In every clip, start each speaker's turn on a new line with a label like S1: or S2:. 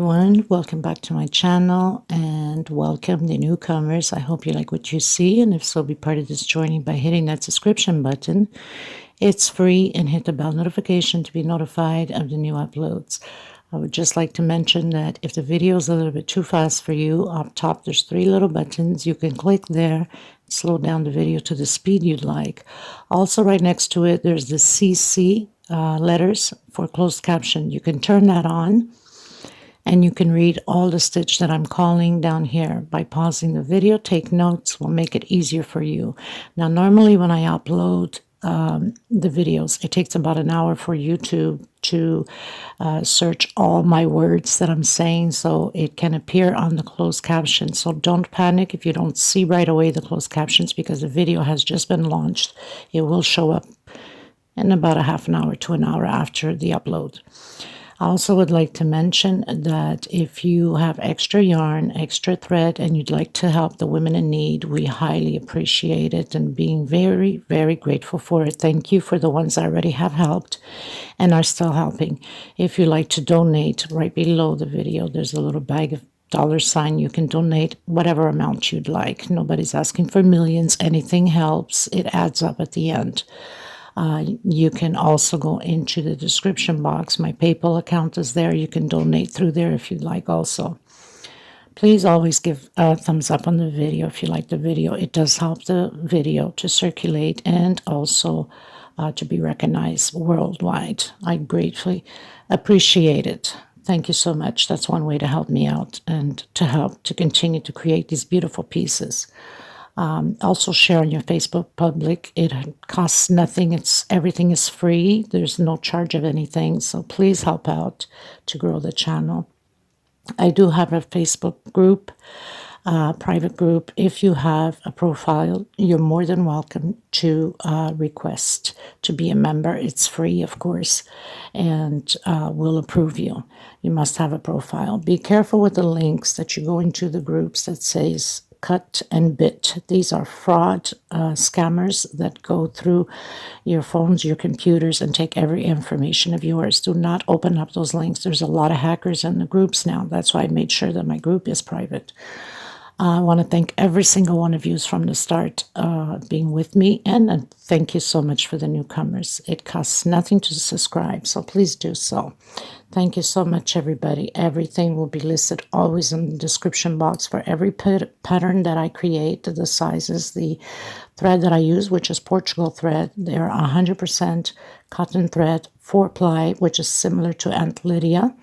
S1: everyone, welcome back to my channel and welcome the newcomers. I hope you like what you see, and if so, be part of this journey by hitting that subscription button. It's free, and hit the bell notification to be notified of the new uploads. I would just like to mention that if the video is a little bit too fast for you, up top there's 3 little buttons. You can click there, slow down the video to the speed you'd like. Also, right next to it, there's the CC letters for closed caption. You can turn that on, and you can read all the stitch that I'm calling down here. By pausing the video, take notes will make it easier for you. Now, normally when I upload the videos, it takes about an hour for YouTube to search all my words that I'm saying, so it can appear on the closed captions. So don't panic if you don't see right away the closed captions, because the video has just been launched. It will show up in about a half an hour to an hour after the upload. I also would like to mention that if you have extra yarn, extra thread, and you'd like to help the women in need, we highly appreciate it and being very, very grateful for it. Thank you for the ones I already have helped and are still helping. If you'd like to donate, right below the video, there's a little bag of $. You can donate whatever amount you'd like. Nobody's asking for millions. Anything helps. It adds up at the end. You can also go into the description box. My PayPal account is there. You can donate through there if you'd like also. Please always give a thumbs up on the video if you like the video. It does help the video to circulate and also to be recognized worldwide. I gratefully appreciate it. Thank you so much. That's one way to help me out and to help to continue to create these beautiful pieces. Also share on your Facebook public. It costs nothing. Everything is free. There's no charge of anything. So please help out to grow the channel. I do have a Facebook group, private group. If you have a profile, you're more than welcome to request to be a member. It's free, of course, and we'll approve you. You must have a profile. Be careful with the links that you go into the groups that says cut and bit. These are fraud scammers that go through your phones, your computers, and take every information of yours. Do not open up those links. There's a lot of hackers in the groups now. That's why I made sure that my group is private. I want to thank every single one of you from the start being with me, and thank you so much for the newcomers. It costs nothing to subscribe, so please do so. Thank you so much, everybody. Everything will be listed always in the description box for every pattern that I create, the sizes, the thread that I use, which is Portugal thread. They're 100% cotton thread, 4-ply, which is similar to Aunt Lydia.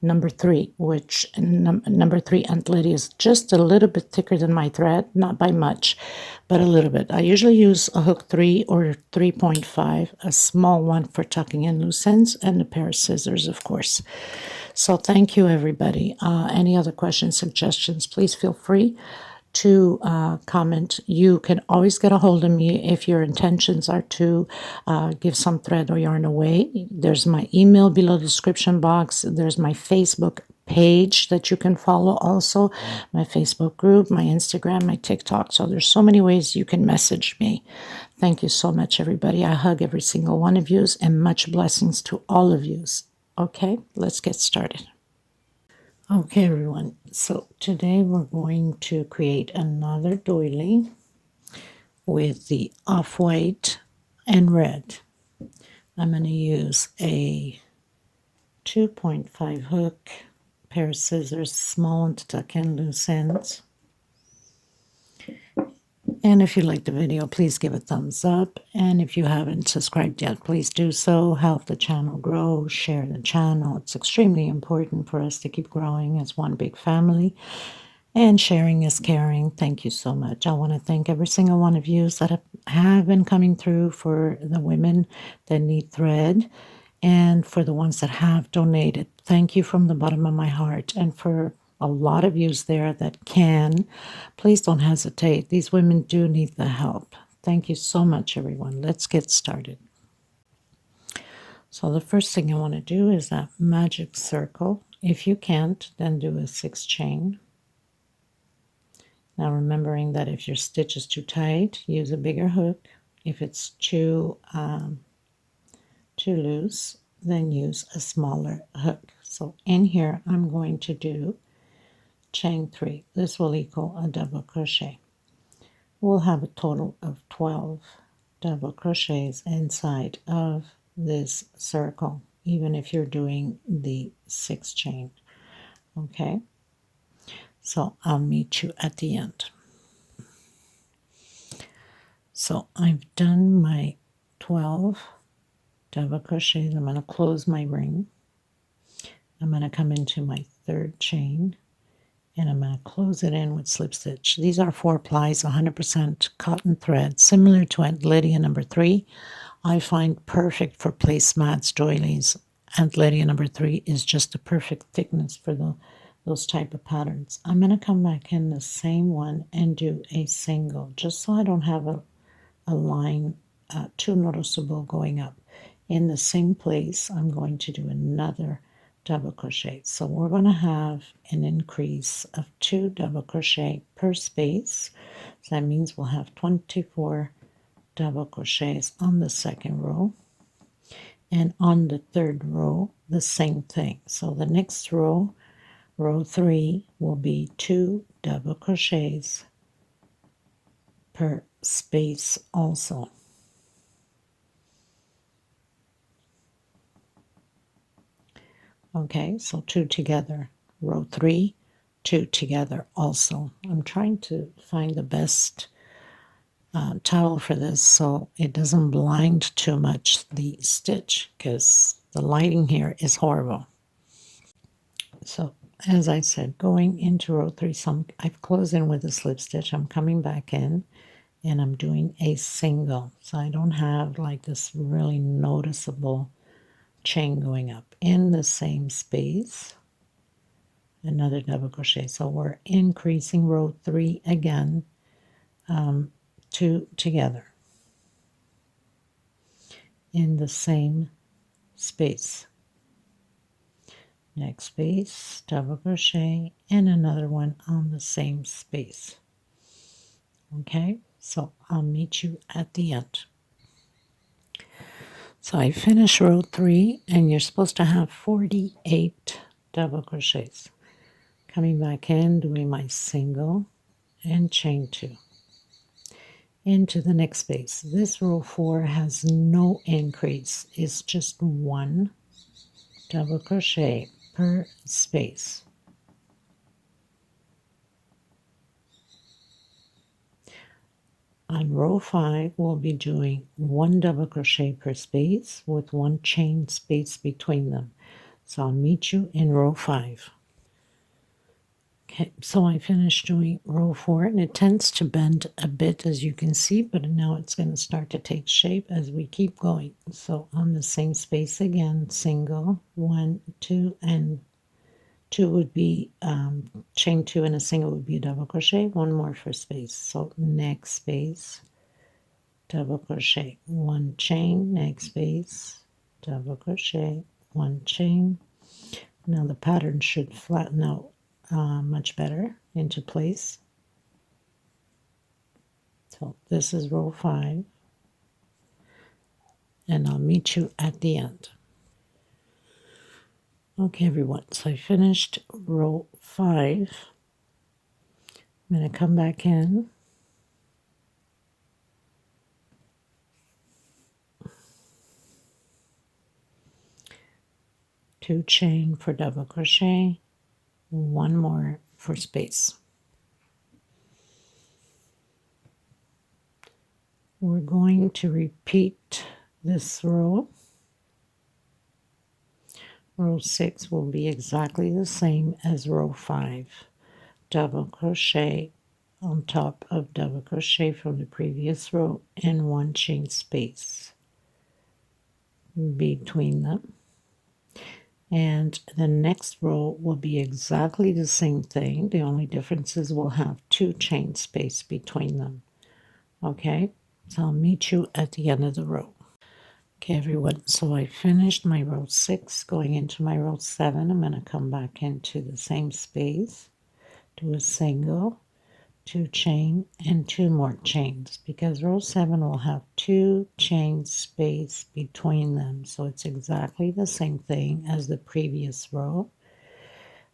S1: Number 3, which number 3 Aunt Lydia is just a little bit thicker than my thread, not by much, but a little bit. I usually use a hook 3 or 3.5, a small one for tucking in loose ends, and a pair of scissors, of course. So thank you, everybody. Any other questions, suggestions, please feel free to comment. You can always get a hold of me if your intentions are to give some thread or yarn away. There's my email below the description box. There's my Facebook page that you can follow also, my Facebook group, my Instagram, my TikTok. So there's so many ways you can message me. Thank you so much, everybody. I hug every single one of you, and much blessings to all of you. Okay, let's get started. Okay, everyone, so today we're going to create another doily with the off-white and red. I'm going to use a 2.5 hook, pair of scissors, small one to tuck in loose ends. And if you like the video, please give a thumbs up. And if you haven't subscribed yet, please do so. Help the channel grow, share the channel. It's extremely important for us to keep growing as one big family. And sharing is caring. Thank you so much. I want to thank every single one of you that have been coming through for the women that need thread, and for the ones that have donated. Thank you from the bottom of my heart. And for a lot of yous there that can, please don't hesitate. These women do need the help. Thank you so much, everyone. Let's get started. So the first thing I want to do is that magic circle. If you can't, then do a 6 chain. Now remembering that if your stitch is too tight, use a bigger hook. If it's too loose, then use a smaller hook. So in here I'm going to do chain 3. This will equal a double crochet. We'll have a total of 12 double crochets inside of this circle, even if you're doing the 6 chain. Okay, so I'll meet you at the end. So I've done my 12 double crochets. I'm going to close my ring. I'm going to come into my 3rd chain, and I'm going to close it in with slip stitch. These are 4 plies, 100% cotton thread, similar to Aunt Lydia number 3. I find perfect for placemats, doilies. Aunt Lydia number 3 is just the perfect thickness for those type of patterns. I'm going to come back in the same one and do a single, just so I don't have a line too noticeable going up. In the same place, I'm going to do another double crochet. So we're going to have an increase of 2 double crochet per space. So that means we'll have 24 double crochets on the 2nd row, and on the 3rd row the same thing. So the next row, row 3, will be 2 double crochets per space also. Okay, so 2 together. Row 3, 2 together also. I'm trying to find the best towel for this so it doesn't blind too much the stitch, because the lighting here is horrible. So as I said, going into row 3, I've closed in with a slip stitch. I'm coming back in and I'm doing a single, so I don't have like this really noticeable chain going up. In the same space, another double crochet. So we're increasing row 3 again, 2 together in the same space. Next space, double crochet, and another one on the same space. Okay, so I'll meet you at the end. So I finished row 3, and you're supposed to have 48 double crochets. Coming back in, doing my single and chain 2 into the next space. This row 4 has no increase. It's just 1 double crochet per space. On row 5, we'll be doing 1 double crochet per space with 1 chain space between them. So I'll meet you in row 5. Okay, so I finished doing row 4, and it tends to bend a bit, as you can see, but now it's going to start to take shape as we keep going. So on the same space again, single, 1, 2, and 2 would be chain 2, and a single would be a double crochet, 1 more for space. So next space, double crochet, 1 chain, next space, double crochet, 1 chain. Now the pattern should flatten out much better into place. So this is row 5, and I'll meet you at the end. Okay, everyone, so I finished row 5. I'm going to come back in, two chain for double crochet, 1 more for space. We're going to repeat this row. Row 6 will be exactly the same as row 5. Double crochet on top of double crochet from the previous row and 1 chain space between them. And the next row will be exactly the same thing. The only difference is we'll have 2 chain space between them. Okay, so I'll meet you at the end of the row. Okay, everyone, so I finished my row 6, going into my row 7. I'm going to come back into the same space, do a single, 2 chain, and 2 more chains, because row 7 will have 2 chain space between them, so it's exactly the same thing as the previous row.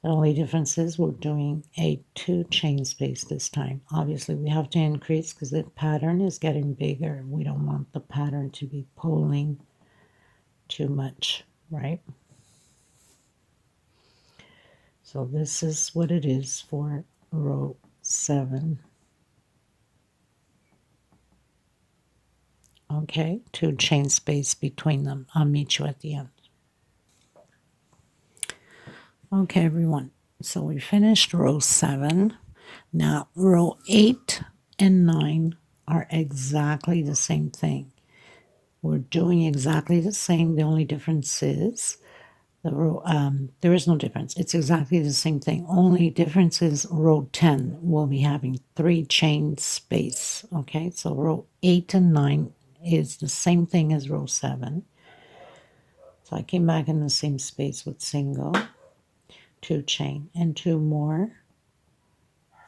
S1: The only difference is we're doing a 2 chain space this time. Obviously we have to increase because the pattern is getting bigger. We don't want the pattern to be pulling too much, right? So this is what it is for row 7. Okay, 2 chain space between them. I'll meet you at the end. Okay, everyone. So we finished row 7. Now row 8 and 9 are exactly the same thing. We're doing exactly the same. The only difference is the row, there is no difference. It's exactly the same thing. Only difference is row 10 will be having 3 chain space. Okay, so row 8 and 9 is the same thing as row 7. So I came back in the same space with single, 2 chain, and 2 more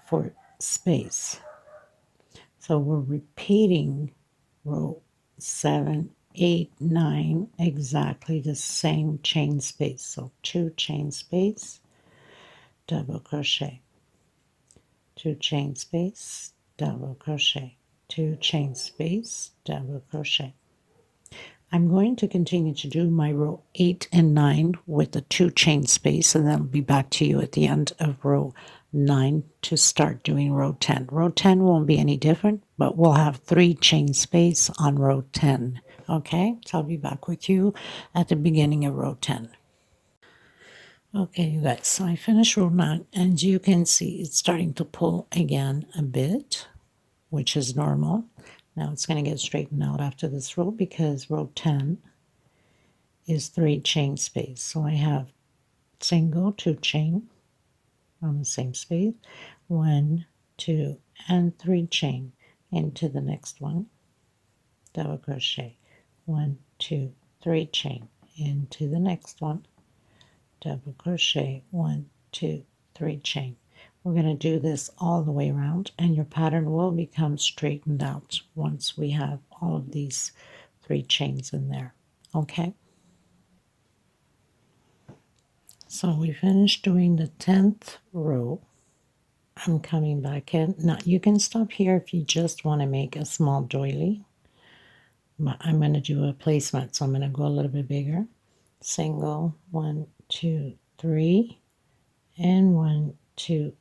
S1: for space. So we're repeating row 7, 8, 9, exactly the same chain space. So 2 chain space, double crochet, 2 chain space, double crochet, 2 chain space, double crochet. I'm going to continue to do my row 8 and 9 with the 2 chain space, and then I'll be back to you at the end of row 9 to start doing row 10. Row 10 won't be any different, but we'll have 3 chain space on row 10. Okay, so I'll be back with you at the beginning of row 10. Okay, you guys, so I finished row 9, and you can see it's starting to pull again a bit, which is normal. Now it's going to get straightened out after this row because row 10 is 3 chain space. So I have single, 2 chain on the same space, 1, 2, and 3 chain into the next one, double crochet, 1, 2, 3 chain into the next one, double crochet, 1, 2, 3 chain. We're going to do this all the way around, and your pattern will become straightened out once we have all of these 3 chains in there. Okay, so we finished doing the 10th row. I'm coming back in. Now you can stop here if you just want to make a small doily, but I'm going to do a placemat, so I'm going to go a little bit bigger. Single, 1, 2, 3, and 1, 2,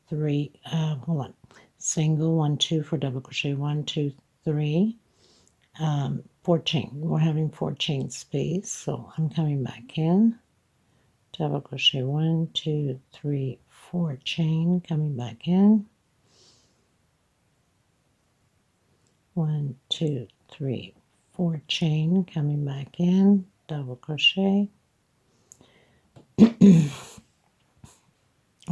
S1: 3, hold on, single, 1, 2 for double crochet, 1, 2, 3, 4 chain. We're having 4 chain space, so I'm coming back in, double crochet, 1, 2, 3, 4 chain, coming back in, 1, 2, 3, 4 chain, coming back in, double crochet.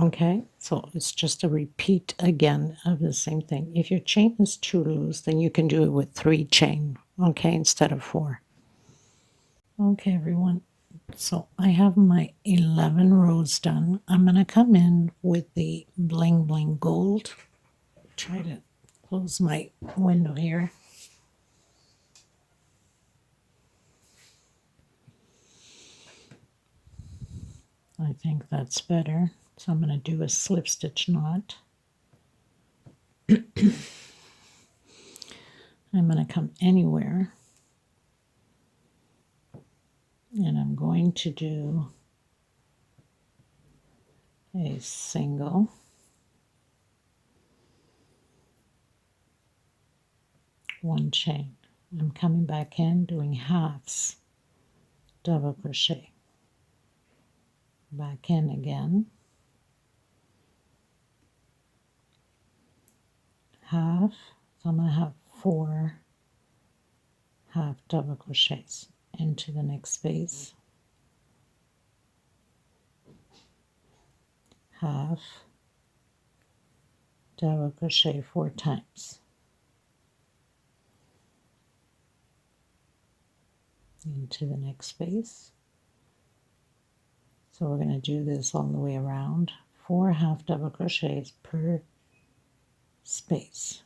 S1: Okay, so it's just a repeat again of the same thing. If your chain is too loose, then you can do it with 3 chain, okay, instead of 4. Okay, everyone, so I have my 11 rows done. I'm going to come in with the Bling Bling Gold. Try to close my window here. I think that's better. So I'm going to do a slip stitch knot. I'm going to come anywhere, and I'm going to do a single, one chain. I'm coming back in, doing halves, double crochet, back in again, half, so I'm going to have 4 half double crochets into the next space, half double crochet 4 times into the next space. So we're going to do this all the way around, 4 half double crochets per space.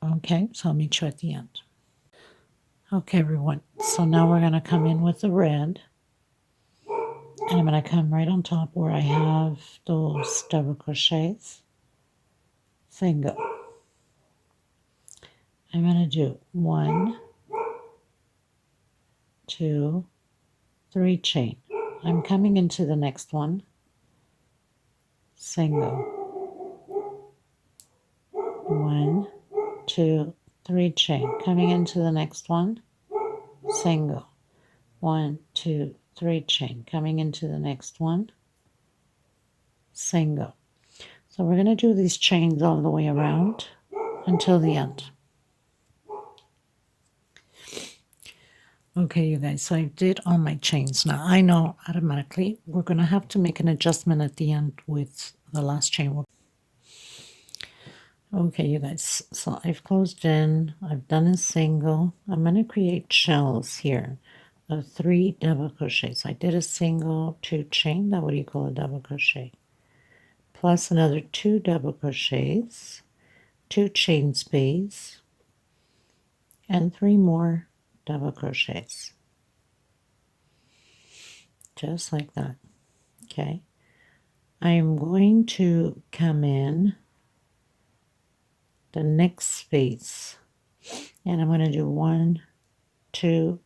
S1: Okay, so I'll meet you at the end. Okay, everyone, so now we're going to come in with the red, and I'm going to come right on top where I have those double crochets, single. I'm going to do 1, 2, 3 chain. I'm coming into the next one, single, 1, 2, 3 chain. Coming into the next one, single, 1, 2, 3 chain. Coming into the next one, single. So we're going to do these chains all the way around until the end. Okay, you guys, so I did all my chains. Now, I know automatically we're going to have to make an adjustment at the end with the last chain. Okay, you guys, so I've closed in. I've done a single. I'm going to create shells here of 3 double crochets. I did a single, 2 chain. That what you call a double crochet. Plus another 2 double crochets, 2 chain space, and 3 more double crochets, just like that. Okay, I'm going to come in the next space, and I'm going to do 1, 2,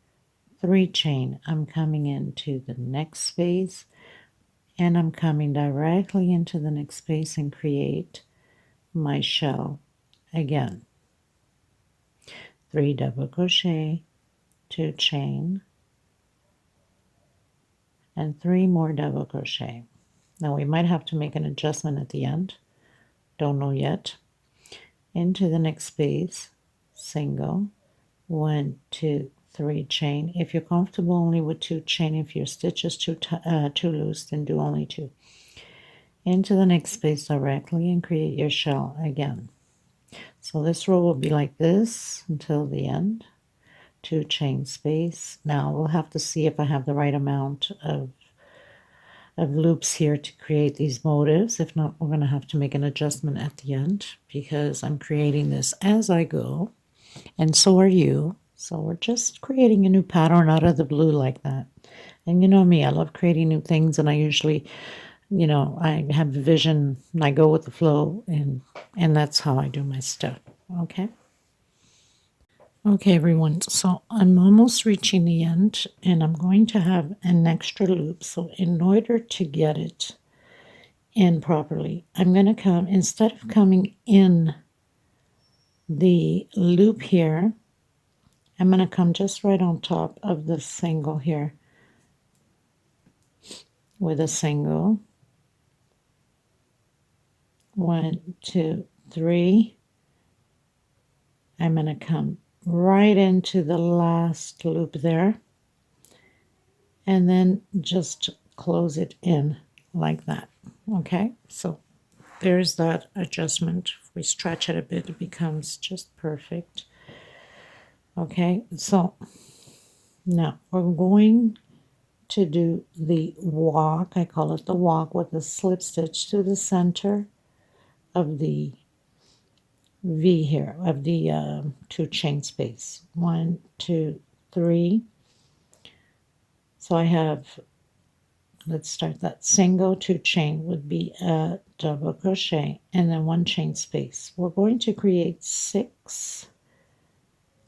S1: 3 chain. I'm coming into the next space, and I'm coming directly into the next space and create my shell again. 3 double crochet, 2 chain, and 3 more double crochet. Now we might have to make an adjustment at the end, don't know yet. Into the next space, single, 1, 2, 3 chain. If you're comfortable only with 2 chain, if your stitch is too loose, then do only 2. Into the next space directly and create your shell again. So this row will be like this until the end. 2 chain space. Now we'll have to see if I have the right amount of loops here to create these motifs. If not, we're going to have to make an adjustment at the end because I'm creating this as I go, and so are you. So we're just creating a new pattern out of the blue like that. And you know me, I love creating new things, and I usually, you know, I have a vision and I go with the flow, and that's how I do my stuff. Okay. Okay, everyone, so I'm almost reaching the end, and I'm going to have an extra loop. So in order to get it in properly, I'm going to come, instead of coming in the loop here, I'm going to come just right on top of the single here with a single. 1, 2, 3. I'm going to come right into the last loop there, and then just close it in like that. Okay, so there's that adjustment. If we stretch it a bit, it becomes just perfect. Okay, so now we're going to do the walk. I call it the walk with the slip stitch to the center of the V here, of the 2 chain space. 1, 2, 3. So I have, let's start that, single, 2 chain would be a double crochet, and then 1 chain space. We're going to create 6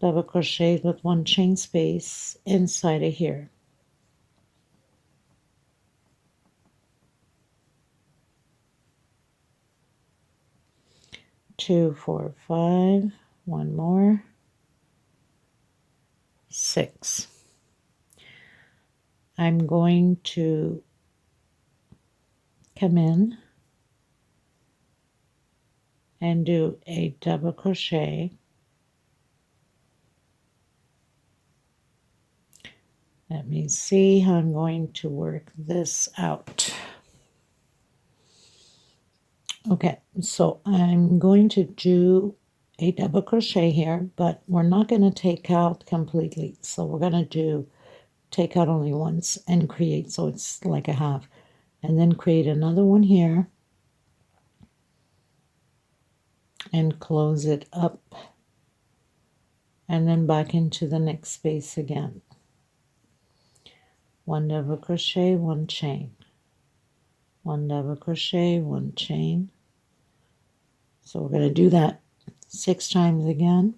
S1: double crochets with 1 chain space inside of here. 2, 4, 5, 1 more, 6. I'm going to come in and do a double crochet. Let me see how I'm going to work this out. Okay, so I'm going to do a double crochet here, but we're not going to take out completely. So we're going to take out only once and create, so it's like a half. and then create another one here and close it up, and then back into the next space again. One double crochet, one chain, one double crochet, one chain. So we're going to do that 6 times again.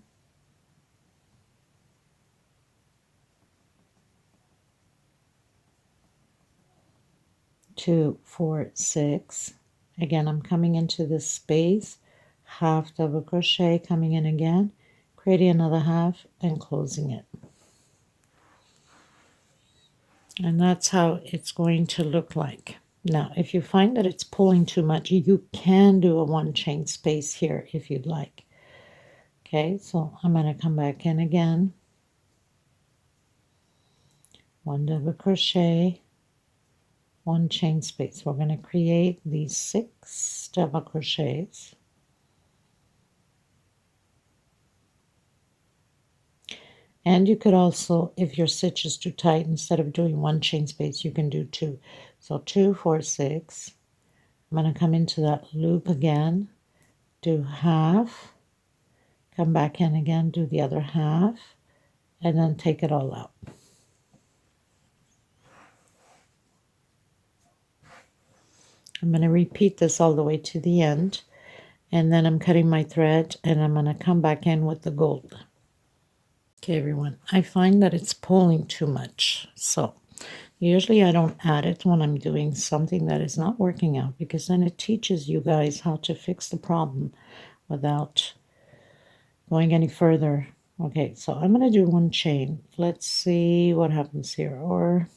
S1: 2, 4, 6. Again, I'm coming into this space, half double crochet, coming in again, creating another half and closing it. And that's how it's going to look like. Now, if you find that it's pulling too much, you can do a 1 chain space here if you'd like. Okay, so I'm going to come back in again. 1 double crochet, 1 chain space. We're going to create these 6 double crochets. And you could also, if your stitch is too tight, instead of doing 1 chain space, you can do 2. So 2, 4, 6. I'm going to come into that loop again, do half, come back in again, do the other half, and then take it all out. I'm going to repeat this all the way to the end, and then I'm cutting my thread, and I'm going to come back in with the gold. Okay, everyone, I find that it's pulling too much, so usually I don't add it when I'm doing something that is not working out, because then it teaches you guys how to fix the problem without going any further. Okay, so I'm going to do 1 chain. Let's see what happens here. Or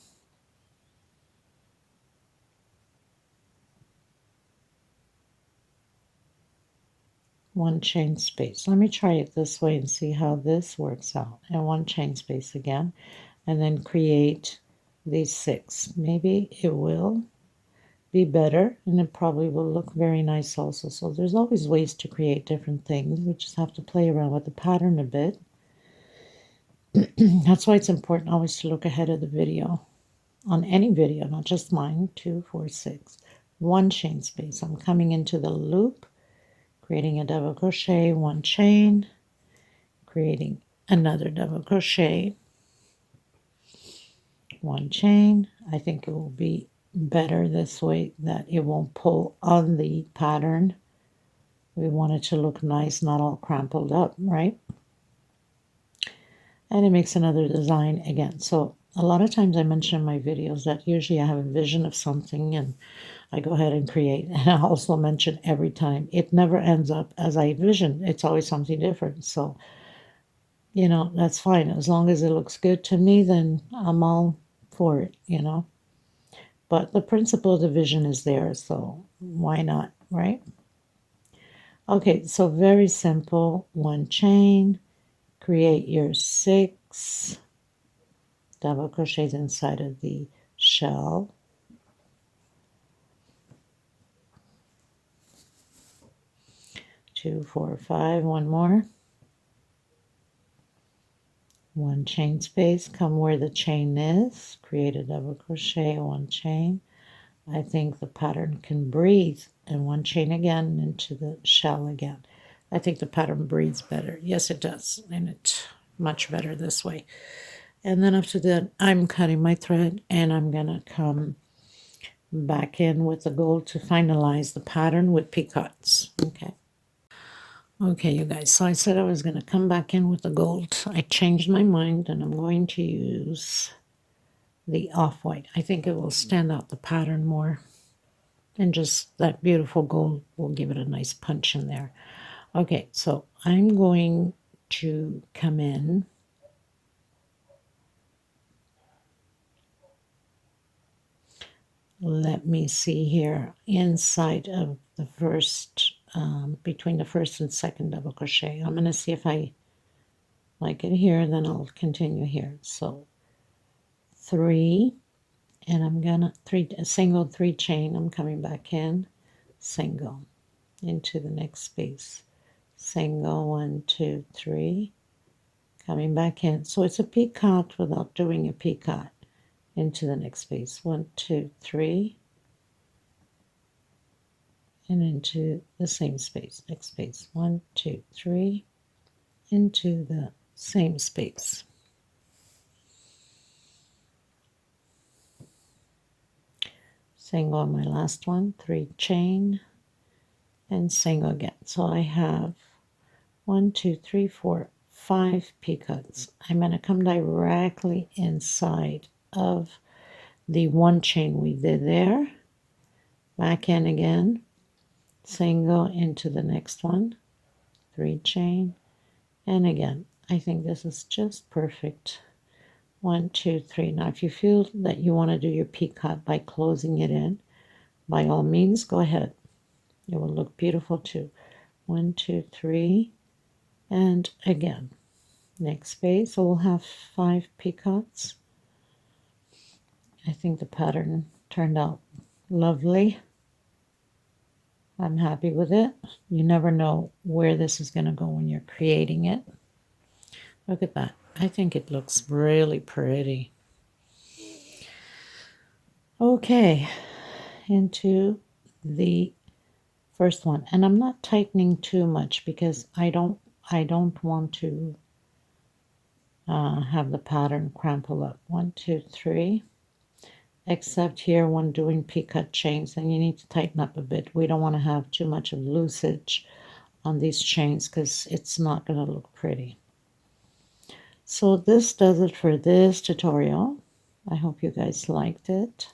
S1: one chain space. Let me try it this way and see how this works out. And 1 chain space again, and then create these 6. Maybe it will be better, and it probably will look very nice also. So there's always ways to create different things. We just have to play around with the pattern a bit. That's why it's important always to look ahead of the video, on any video, not just mine. 2, 4, 6. 1 chain space. I'm coming into the loop, creating a double crochet, 1 chain, creating another double crochet, 1 chain. I think it will be better this way, that it won't pull on the pattern. We want it to look nice, not all crumpled up, right? And it makes another design again. So a lot of times I mention in my videos that usually I have a vision of something and I go ahead and create. And I also mention every time it never ends up as I envisioned. It's always something different. So, you know, that's fine. As long as it looks good to me, then I'm all for it, you know. But the principle of the vision is there, so why not, right? Okay, so very simple. 1 chain, create your 6 double crochets inside of the shell. 2, 4, 5, 1 more. 1 chain space, come where the chain is, create a double crochet, 1 chain. I think the pattern can breathe, and 1 chain again into the shell again. I think the pattern breathes better. Yes, it does, and it's much better this way. And then after that, I'm cutting my thread, and I'm gonna come back in with the gold to finalize the pattern with picots. Okay, you guys, so I said I was going to come back in with the gold. I changed my mind, and I'm going to use the off-white. I think it will stand out the pattern more, and just that beautiful gold will give it a nice punch in there. Okay, so I'm going to come in let me see here, inside of the first, between the first and second double crochet. I'm going to see if I like it here, then I'll continue here. So 3, and I'm gonna a single 3 chain. I'm coming back in, single into the next space, single, 1, 2, 3, coming back in. So it's a picot without doing a picot into the next space. 1, 2, 3, and into the same space, next space, 1, 2, 3, into the same space. Single on my last one, 3 chain, and single again. So I have 1, 2, 3, 4, 5 pickups. I'm going to come directly inside of the 1 chain we did there, back in again, single into the next one, 3 chain, and again. I think this is just perfect. 1, 2, 3. Now if you feel that you want to do your peacock by closing it in, by all means go ahead. It will look beautiful too. 1, 2, 3, and again. Next space, so we'll have 5 peacocks. I think the pattern turned out lovely. I'm happy with it. You never know where this is going to go when you're creating it. Look at that. I think it looks really pretty. Okay, into the first one, and I'm not tightening too much because I don't want to have the pattern crumple up. 1, 2, 3. Except here when doing picot chains, then you need to tighten up a bit. We don't want to have too much of loosage on these chains because it's not going to look pretty. So this does it for this tutorial. I hope you guys liked it.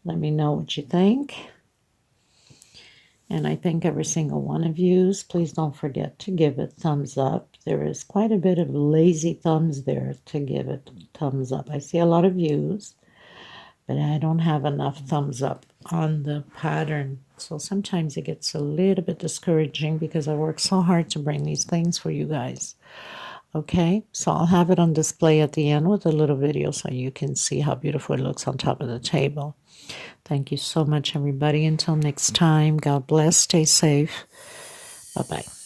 S1: Let me know what you think. And I thank every single one of you. Please don't forget to give it thumbs up. There is quite a bit of lazy thumbs there to give it thumbs up. I see a lot of views, but I don't have enough thumbs up on the pattern. So sometimes it gets a little bit discouraging because I work so hard to bring these things for you guys. Okay, so I'll have it on display at the end with a little video so you can see how beautiful it looks on top of the table. Thank you so much, everybody. Until next time, God bless. Stay safe. Bye-bye.